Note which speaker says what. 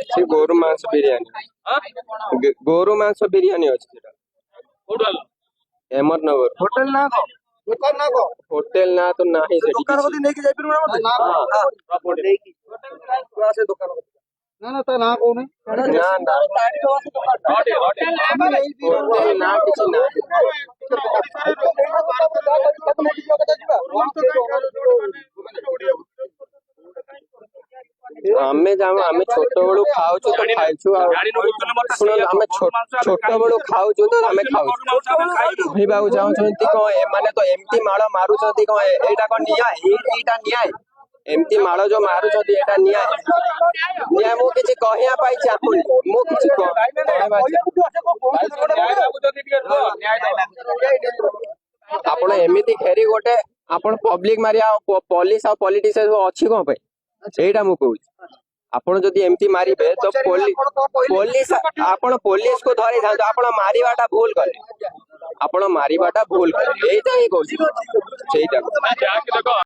Speaker 1: से गोरु मांस बिरयानी गोरु मांस बिरयानी अच्छे अमरनगर
Speaker 2: होटल ना को दुकान ना को
Speaker 1: होटेल ना तो ना ही
Speaker 2: दुकान को नहीं कि जाई पिरु मते ना पूरा से दुकान को ना ना ता ना को नहीं
Speaker 1: ना ना होटेल ना किसी ना आमे जाम आमे छोट बड़ू खाऊ तो खाइछु सुन आमे छोट बड़ू खाऊ तो आमे खाऊ कहबाकू चाहूछंती को ए माने तो एमती माळ मारुछंती को एटा को निया एटा निया एमती माळ जो मारुछंती एटा निया निया मो किछि कहिया पाई चाहुनी मो किछि आपण एमिति खेरी गोटे आपण पब्लिक मारिया पुलिस और पॉलिटिशियन अछि को पे एटा मु कहू आपण जदि एमती मारिबे तो पुलिस आपण पुलिस को धरि थांतो आपण मारिबाटा भूल करे आपण मारिबाटा भूल करे एटा ही कहू सेटा